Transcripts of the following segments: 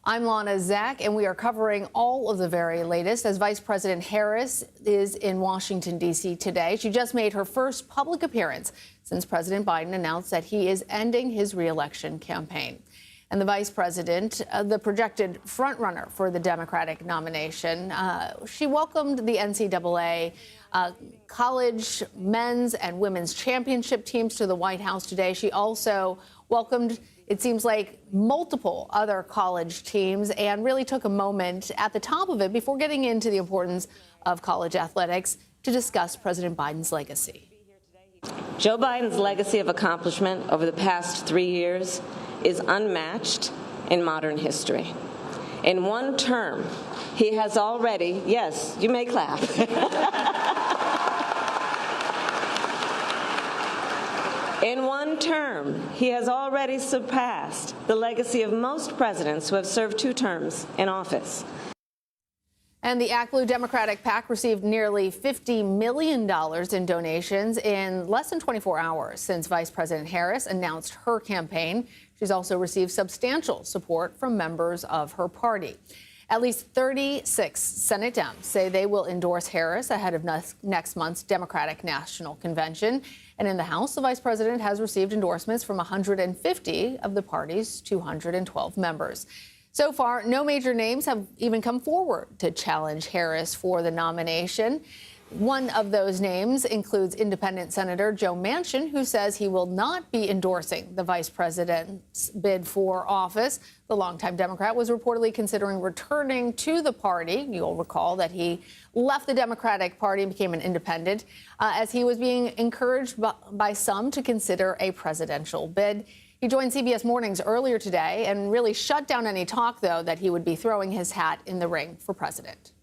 I'm Lana Zach, and we are covering all of the very latest as Vice President Harris is in Washington, D.C. today. She just made her first public appearance since President Biden announced that he is ending his reelection campaign. And the vice president, the projected frontrunner for the Democratic nomination, she welcomed the NCAA college men's and women's championship teams to the White House today. She also welcomed, it seems like, multiple other college teams and really took a moment at the top of it before getting into the importance of college athletics to discuss President Biden's legacy. Joe Biden's legacy of accomplishment over the past 3 years is unmatched in modern history. In one term, he has already, yes, you may clap. In one term, he has already surpassed the legacy of most presidents who have served 2 terms in office. And the ACLU Democratic PAC received nearly $50 million in donations in less than 24 hours since Vice President Harris announced her campaign. She's also received substantial support from members of her party. At least 36 Senate Dems say they will endorse Harris ahead of next month's Democratic National Convention. And in the House, the vice president has received endorsements from 150 of the party's 212 members. So far, no major names have even come forward to challenge Harris for the nomination. One of those names includes independent Senator Joe Manchin, who says he will not be endorsing the vice president's bid for office. The longtime Democrat was reportedly considering returning to the party. You'll recall that he left the Democratic Party and became an independent as he was being encouraged by some to consider a presidential bid. He joined CBS Mornings earlier today and really shut down any talk, though, that he would be throwing his hat in the ring for president.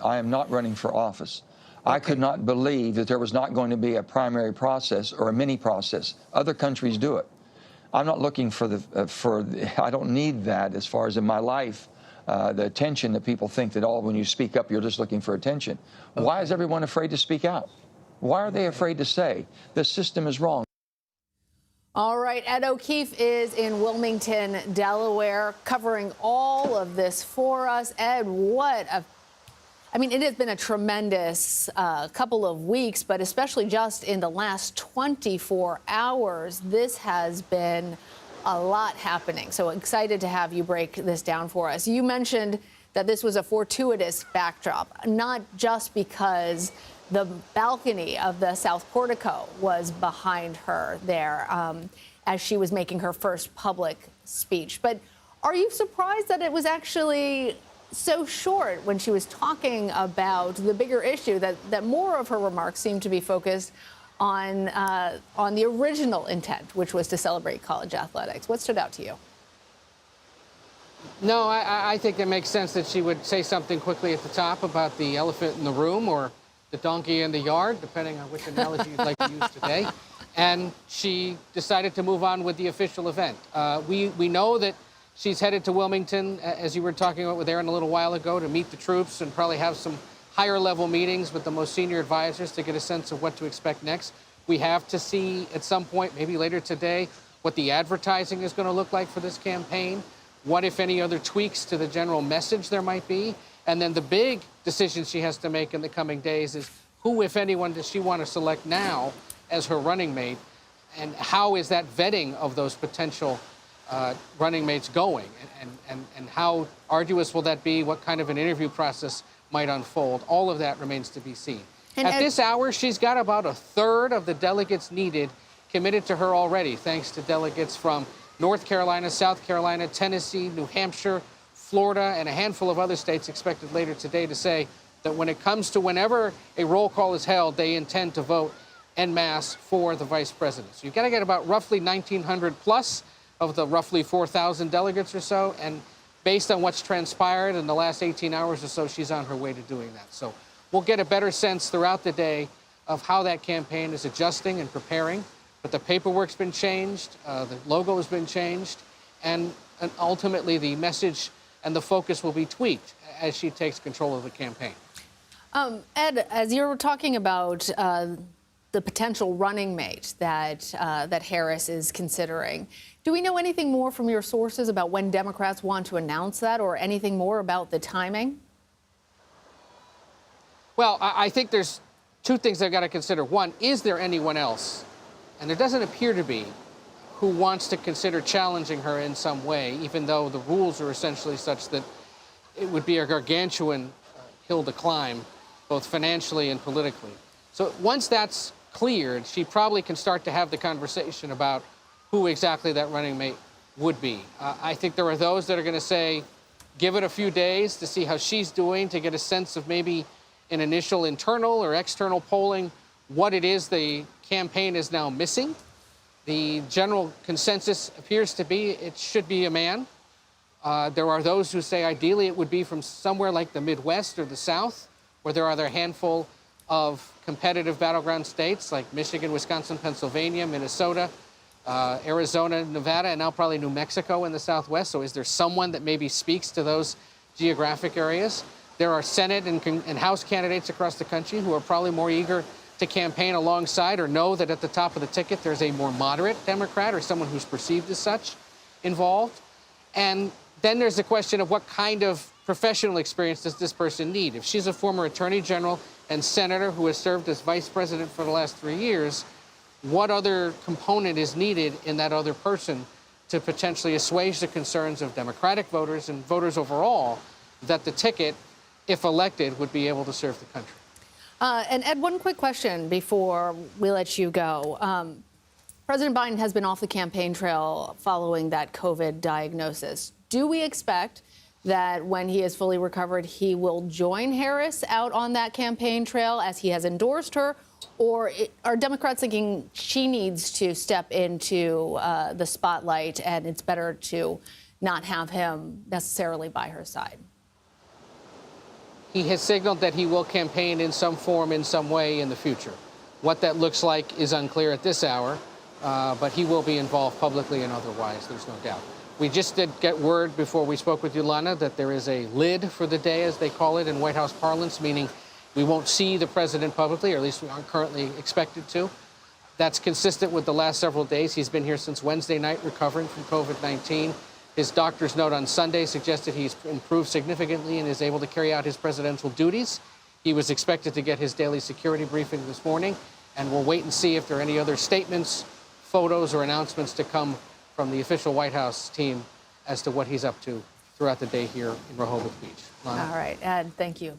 I am not running for office. I could not believe that there was not going to be a primary process or a mini process. Other countries do it. I'm not looking for I don't need that as far as in my life, the attention that people think that when you speak up, you're just looking for attention. Okay. Why is everyone afraid to speak out? Why are they afraid to say the system is wrong? All right, Ed O'Keefe is in Wilmington, Delaware, covering all of this for us. Ed, it has been a tremendous couple of weeks, but especially just in the last 24 hours, this has been a lot happening. So excited to have you break this down for us. You mentioned that this was a fortuitous backdrop, not just because the balcony of the South Portico was behind her there as she was making her first public speech. But are you surprised that it was actually so short when she was talking about the bigger issue, that more of her remarks seemed to be focused on the original intent, which was to celebrate college athletics? What stood out to you? No, I think it makes sense that she would say something quickly at the top about the elephant in the room or the donkey in the yard, depending on which analogy you'd like to use today. And she decided to move on with the official event. We know that she's headed to Wilmington, as you were talking about with Aaron a little while ago, to meet the troops and probably have some higher level meetings with the most senior advisors to get a sense of what to expect next. We have to see at some point, maybe later today, what the advertising is going to look like for this campaign, what, if any, other tweaks to the general message there might be. And then the big decision she has to make in the coming days is who, if anyone, does she want to select now as her running mate, and how is that vetting of those potential running mates going, and how arduous will that be? What kind of an interview process might unfold? All of that remains to be seen. And at this hour, she's got about a third of the delegates needed committed to her already, thanks to delegates from North Carolina, South Carolina, Tennessee, New Hampshire, Florida, and a handful of other states expected later today to say that when it comes to whenever a roll call is held, they intend to vote en masse for the vice president. So you've got to get about roughly 1,900 plus of the roughly 4,000 delegates or so. And based on what's transpired in the last 18 hours or so, she's on her way to doing that. So we'll get a better sense throughout the day of how that campaign is adjusting and preparing. But the paperwork's been changed, the logo has been changed, and ultimately the message and the focus will be tweaked as she takes control of the campaign. Ed, as you're talking about the potential running mate that that Harris is considering. Do we know anything more from your sources about when Democrats want to announce that, or anything more about the timing? Well, I think there's two things I've got to consider. One, is there anyone else, and there doesn't appear to be, who wants to consider challenging her in some way, even though the rules are essentially such that it would be a gargantuan hill to climb, both financially and politically. So once that's cleared, she probably can start to have the conversation about who exactly that running mate would be. I think there are those that are going to say, give it a few days to see how she's doing, to get a sense of maybe an initial internal or external polling, what it is the campaign is now missing. The general consensus appears to be it should be a man. There are those who say ideally it would be from somewhere like the Midwest or the South, where there are a handful of competitive battleground states like Michigan, Wisconsin, Pennsylvania, Minnesota, Arizona, Nevada, and now probably New Mexico in the Southwest. So is there someone that maybe speaks to those geographic areas? There are Senate and House candidates across the country who are probably more eager to campaign alongside or know that at the top of the ticket there's a more moderate Democrat or someone who's perceived as such involved. And then there's the question of what kind of professional experience does this person need? If she's a former attorney general and senator who has served as vice president for the last 3 years, what other component is needed in that other person to potentially assuage the concerns of Democratic voters and voters overall that the ticket, if elected, would be able to serve the country? And Ed, one quick question before we let you go. President Biden has been off the campaign trail following that COVID diagnosis. Do we expect that when he is fully recovered, he will join Harris out on that campaign trail as he has endorsed her? Or are Democrats thinking she needs to step into the spotlight and it's better to not have him necessarily by her side? He has signaled that he will campaign in some form, in some way in the future. What that looks like is unclear at this hour, but he will be involved publicly and otherwise, there's no doubt. We just did get word before we spoke with you, Lana, that there is a lid for the day, as they call it in White House parlance, meaning we won't see the president publicly, or at least we aren't currently expected to. That's consistent with the last several days. He's been here since Wednesday night recovering from COVID-19. His doctor's note on Sunday suggested he's improved significantly and is able to carry out his presidential duties. He was expected to get his daily security briefing this morning, and we'll wait and see if there are any other statements, photos, or announcements to come from the official White House team as to what he's up to throughout the day here in Rehoboth Beach. Lana? All right, Ed, thank you.